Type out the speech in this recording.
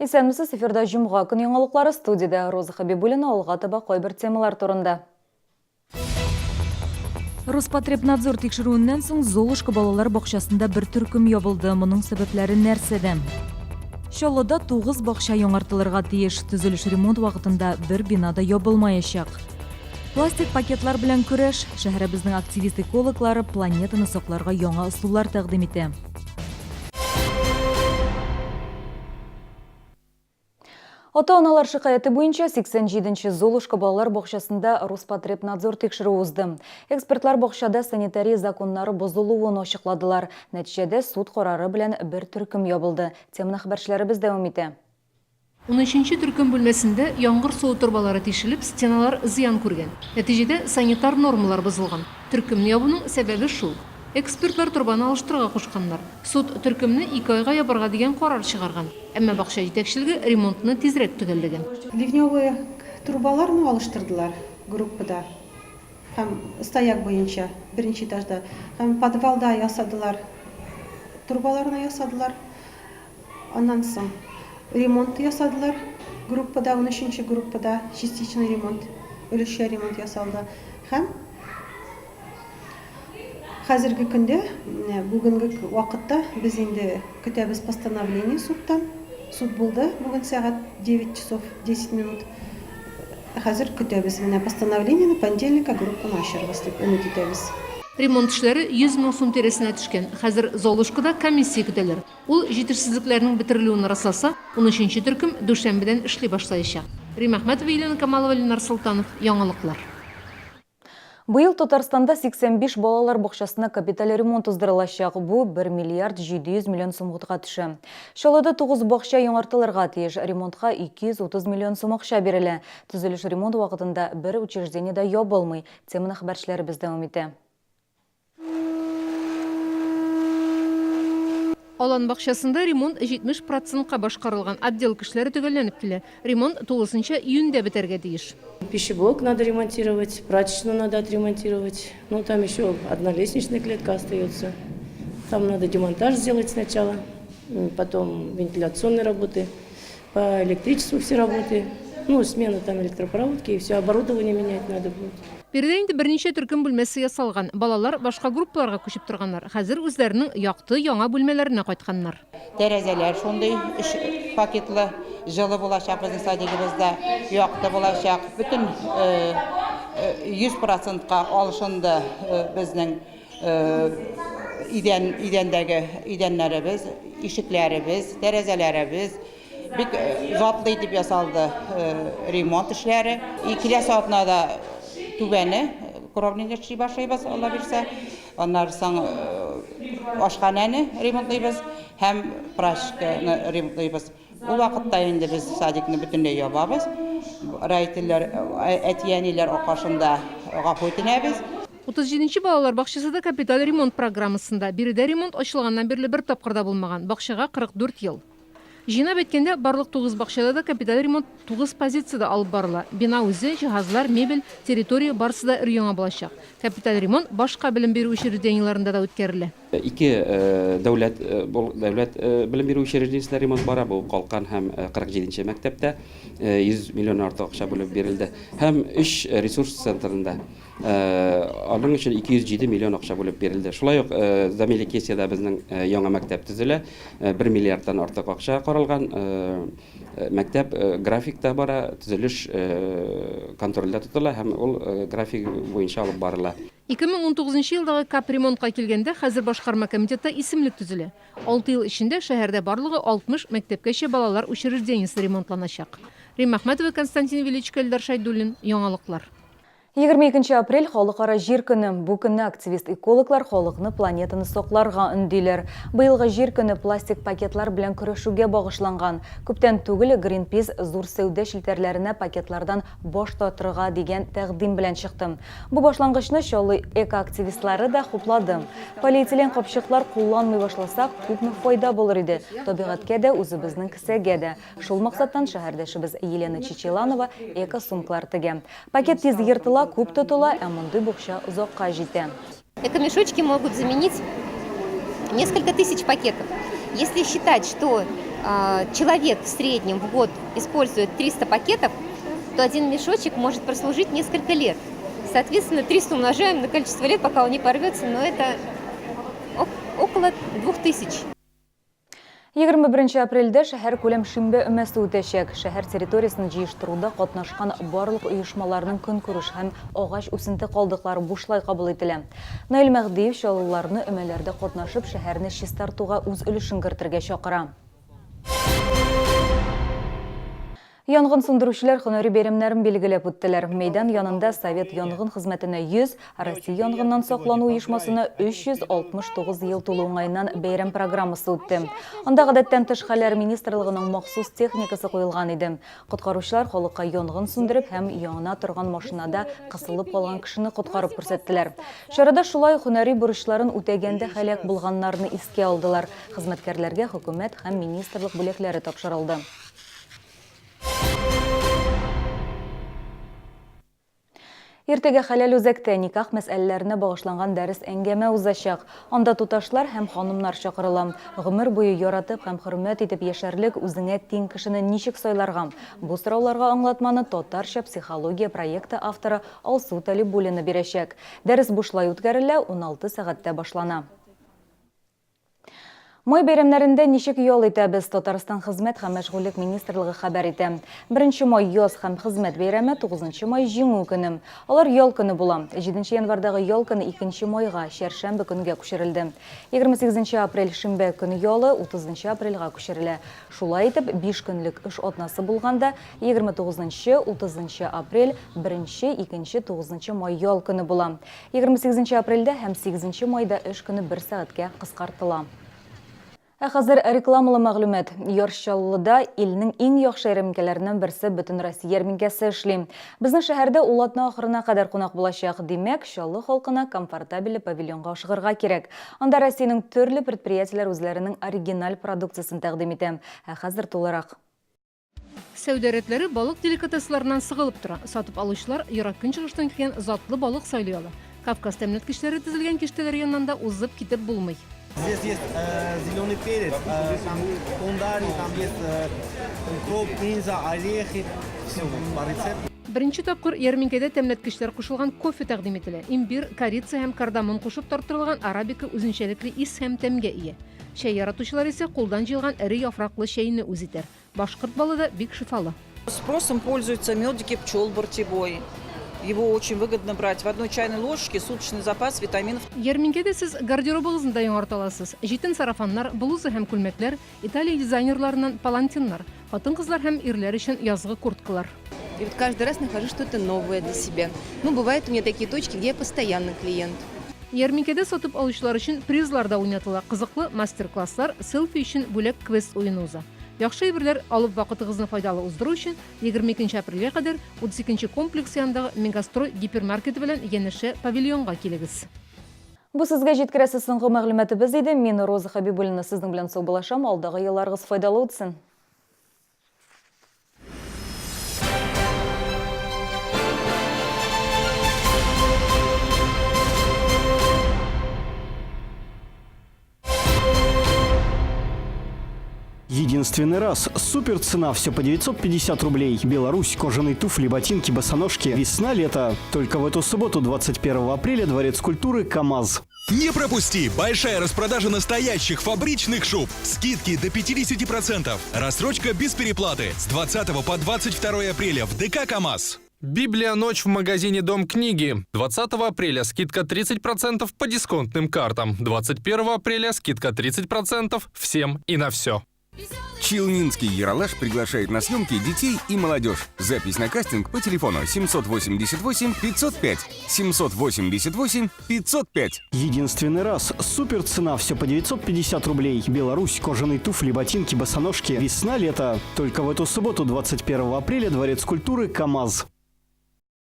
Исәнмесез, эфирда жұмға күн яңалыклары, студияда Роза Хабибуллина, алға таба койбір темалар турында. Роспотребнадзор текшеруінен соң Золушка балалар бақшасында бір түркім ябылды. Мұның себеплері нәрседе? Шолыда 9 бақша яңартылырға тиеш, түзіліш ремонт вақытында бір бинада ябылмайышақ. Пластик пакетлар белән көрәш, шәһәребезнең активист экологлары планетаны сакларга яңа ысуллар тәкъдим итә. Ата-аналар шикаяты буенча 87-нче Золушка балалар бакчасында Роспотребнадзор текшерү узды. Экспертлар бакчада санитария законнары бозулуын ачыкладылар. Нәтиҗәдә суд карары белән бер төркем ябылды. Теманы хәбәрчеләребез дәвам итә. 13-нче төркем бүлмәсендә яңгыр суы торбалары тишелеп, стеналар зыян күргән. Нәтиҗәдә санитар нормалар бозылган. Төркемне ябуның сәбәбе шул. Экспертлар торбаны алыштырырга кушканнар. Суд төркемне 2 айга ябарга дигән карар чыгарган. Әмма бакча җитәкчелеге ремонтны тизрәк төгәлләгән. Ливневые трубаларны алыштырдылар группада. Һәм стояк буенча беренче этажда, һәм подвалда ясадылар. Трубаларны ясадылар. Аннан соң ремонт ясадылар. Группада 13-нче группада частичный ремонт, өлешчә ремонт ясалды. Һәм хәзерге көндә, бүгенге вакытта без инде көтәбез постановление судтан. Суд булды бүген сәгать 9 часов 10 минут. Хәзер көтәбез менә постановлениене понедельникка группаны ачарбыз дип өмет итәбез. Ремонт эшләре 100 мең сум тирәсенә төшкән. Хәзер Золушкада комиссия көтәләр. Ул җитешсезлекләрнең бетерелүен расласа, 13-нче төркем дүшәмбедән эшли башлаячак. Рим Әхмәтова, Елена Камалова, Ленар Солтанов, яңалыклар. Быйыл Татарстанда 85 балалар бакчасына капиталь ремонт уздырылачак. Бу 1 миллиард 700 миллион сумга төшә. Шолода 9 бакча яңартылырга тиеш, ремонтка 230 миллион сум акча бирелә. Төзелеш ремонт вакытында бер учреждениедә ябылмый. Теманы хәбәрчеләребез дәвам итә. Алан бакчасында ремонт 70%-ка башкарылган. Отдел кешеләре төгәлләнеп килә. Ремонт 9 июньдә бетәргә тиеш. Пищеблок надо ремонтировать, прачечную надо отремонтировать. Ну, там еще одна лестничная клетка остается. Там надо демонтаж сделать сначала, потом вентиляционные работы, по электричеству все работы. Ну, смена там электропроводки и все, оборудование менять надо будет. Биредә инде берничә төркем бүлмәсе ясалган. Балалар башка группаларга күчеп торганнар. Хәзер үзләренең якты яңа бүлмәләренә кайтканнар. Тәрәзәләр шундый пакетлы жылы булачак, безнең садигыбызда якты булачак. Бүтән 100%-ка алышынды безнең идәннәребез, ишекләребез, тәрәзәләребез. Бик затлы итеп ясалды ремонт эшләре. Киләсе атна да түбәне кровнине эшли башлыйбыз, Алла бирсә. Аннан соң ашханәне ремонтлыйбыз һәм прачканы ремонтлыйбыз. Ул вакытта инде без садикны бөтенләй ябабыз. Рәйтеләр, әтияниләр акашында гафу итәбез. 37-нче балалар бакчасында капиталь ремонт программасында биредә ремонт ачылганнан бирле бер тапкырда булмаган. Бакчага 44 ел. Җыйнап әйткәндә, барлык 9 бакчада да капиталь ремонт 9 позицияда алып барыла. Бина үзе, җиһазлар, мебель, территория барысы да өр-яңа булачак. Капиталь ремонт башка белем бирү учреждениеларында да үткәрелә. Ике дәүләт белем бирү учреждениесендә ремонт бара. Бу Калкан һәм 47-нче мәктәптә 100 миллион артык акча бүлеп бирелде. Һәм 3 ресурс центрында аның өчен 207 миллион акча бүлеп бирелде. Шулай ук Замеликесиядә безнең яңа мәктәп төзелә. 1 миллиардтан артык акча каралган. Мәктәп графикта бара, төзелеш контрольдә тотыла һәм ул график буенча алып барыла. 2019 елдагы капремонтка килгәндә, хәзер башкарма комитетта исемлек төзелә. 6 ел эчендә шәһәрдә барлыгы 60 мәктәпкәчә балалар учреждениесе ремонтланачак. Рим Әхмәтова, Константин Величко, Эльдар Шайдуллин, яңалыклар. 22 апрель халыкара җир көне. Бу көнне активист экологлар халыкны планетаны сакларга өндиләр. Быелгы җир көне пластик пакетлар белән көрәшүгә багышланган. Күптән түгел Greenpeace зур сәүдә шелтәрләренә пакетлардан баш тартырга дигән тәкъдим белән чыкты. Бу башлангычны Чаллы экоактивистлары да хуплады. Полиэтилен капчыклар кулланмый башласак, күпме файда булыр иде. Табигатькә дә, үзебезнең кесәгә дә. Шул максаттан шәһәрдәшебез Елена Чечеланова эко-сумкалар тегә. Пакет тиз йыртыла, күп тотыла, ә мондый букча озакка җитә. Эко-мешочки могут заменить несколько тысяч пакетов. Если считать, что человек в среднем в год использует 300 пакетов, то один мешочек может прослужить несколько лет. Соответственно, 300 умножаем на количество лет, пока он не порвется, но это около 2000. 21 апрельде шәһәр күләм шимбе өмәсе үтәчәк. Шәһәр территориясын җыештыруда катнашкан барлык оешмаларның көнкүреш һәм агач үсенте калдыклары бушлай кабул ителә. Наил Мәгдиев чаллыларны өмәләрдә катнашып шәһәрне чистартуга үз өлешен кертергә чакыра. Янгын сундыручылар һөнәри бәйрәмнәрен билгеләп үттеләр. Мәйдан янында Совет янгын хезмәтенә 100, Россия янгыннан саклану оешмасына 369 ел тулу уңаеннан бәйрәм программасы үтте. Анда гадәттән тыш хәлләр министрлыгының махсус техникасы куелган иде. Коткаручылар халыкка янгын сүндереп һәм яна торган машинада кысылып калган кешене коткарып күрсәттеләр. Чарада шулай һөнәри бурычларын үтәгәндә һәлак булганнарны искә алдылар. Хезмәткәрләргә хөкүмәт һәм министрлык бүләкләре тапшырылды. Иртәгә хәләл үзәктә никах мәсьәләләренә багышланган дәрес әңгәмә узачак. Анда туташлар һәм ханымнар чакырыла. Гомер буе яратып һәм хөрмәт итеп яшәрлек үзеңә тиң кешене ничек сайларга? Бу сорауларга аңлатманы татарча психология проекты авторы Алсу Талибуллина бирәчәк. Дәрес бушлай үткәрелә, 16 сәгатьтә башлана. Май бәйрәмнәрендә ничек ял итәбез? Татарстан хезмәт һәм мәшгульлек министрлыгы хәбәр итә. 1 май яз һәм хезмәт бәйрәме, 9 май җиңү көне. Алар ял көне була. 7 январдагы ял көне 2 майга, чәршәмбе көнгә күчерелде. 28 апрель шимбә көне ялы 30 апрельгә күчерелә. Шулай итеп 5 көнлек эш атнасы булганда 29-30 апрель 1, 2, 9 май ял көне була. 28 апрельдә һәм 8 майда эш көне 1 сәгатькә кыскартыла. Хәзер рекламалы мәгълүмат. Яршаллыда илнең иң яхшы ярминкәләреннән берсе бөтен Россия ярминкәсе эшли. Безнең шәһәрдә ул атна ахырына кадәр кунак булачак. Димәк, Чаллы халкына комфортабель павильонга ашыгырга кирәк. Анда Россиянең төрле предприятиеләр үзләренең оригиналь продукциясын тәкъдим итә. Хәзер тулырак. Сәүдә рәтләре балык деликатесларынан сыгылып тора. Сатып алучылар ерак көнчыгыштан килгән затлы балык сайлый ала. Кавказ тәмләткечләре тезелгән киштәләр янында да узып китеп булмый. Здесь есть зеленый перец, там кундарий, там есть укроп, кинза, орехи, все по рецепту. Беренче тапкыр ярминкәдә тәмләткечләр кушылган кофе тәкъдим ителә. Имбир, корица һәм кардамон кушып тартылган арабика үзенчәлекле ис һәм тәмгә ия. Чәй яратучылар исә кулдан җыелган эре яфраклы чәйне үз итәр. Башкорт балы да бик шифалы. Спросом пользуются медики пчел бортевой. Его очень выгодно брать. В одной чайной ложке суточный запас витаминов. Ярминкәдә сез гардеробыгызны да яңарта аласыз. Җитен сарафаннар, блуза һәм күлмәкләр, Италия дизайнерларыннан палантиннар, хатын-кызлар һәм ирләр өчен язгы курткалар. И вот каждый раз нахожу что-то новое для себя. Ну, бывают у меня такие точки, где я постоянный клиент. Ярминкәдә сатып алучылар өчен призлар да уйнатыла. Кызыклы мастер-класслар, селфи өчен бүләк квест уены уза. Яхшы әйберләр алып вакытыгызны файдалы уздыру өчен 22 апрельгә кадәр 32 комплекс янындагы Мегастрой гипермаркеты белән янәшә павильонга килегез. Бу сезгә җиткерәсе соңгы мәгълүматыбыз иде. Мин Роза Хәбибуллина сезнең белән саубуллашам. Алдагы елларыгыз файдалы үтсен. Единственный раз. Супер цена. Все по 950 рублей. Беларусь. Кожаные туфли, ботинки, босоножки. Весна-лето. Только в эту субботу, 21 апреля, Дворец культуры КамАЗ. Не пропусти! Большая распродажа настоящих фабричных шуб. Скидки до 50%. Рассрочка без переплаты. С 20 по 22 апреля в ДК КамАЗ. Библия «Ночь» в магазине «Дом книги». 20 апреля скидка 30% по дисконтным картам. 21 апреля скидка 30% всем и на все. Челнинский Ералаш приглашает на съемки детей и молодежь. Запись на кастинг по телефону 788 505. 788 505. Единственный раз. Супер цена. Все по 950 рублей. Беларусь. Кожаные туфли, ботинки, босоножки. Весна-лето. Только в эту субботу, 21 апреля, Дворец культуры КамАЗ.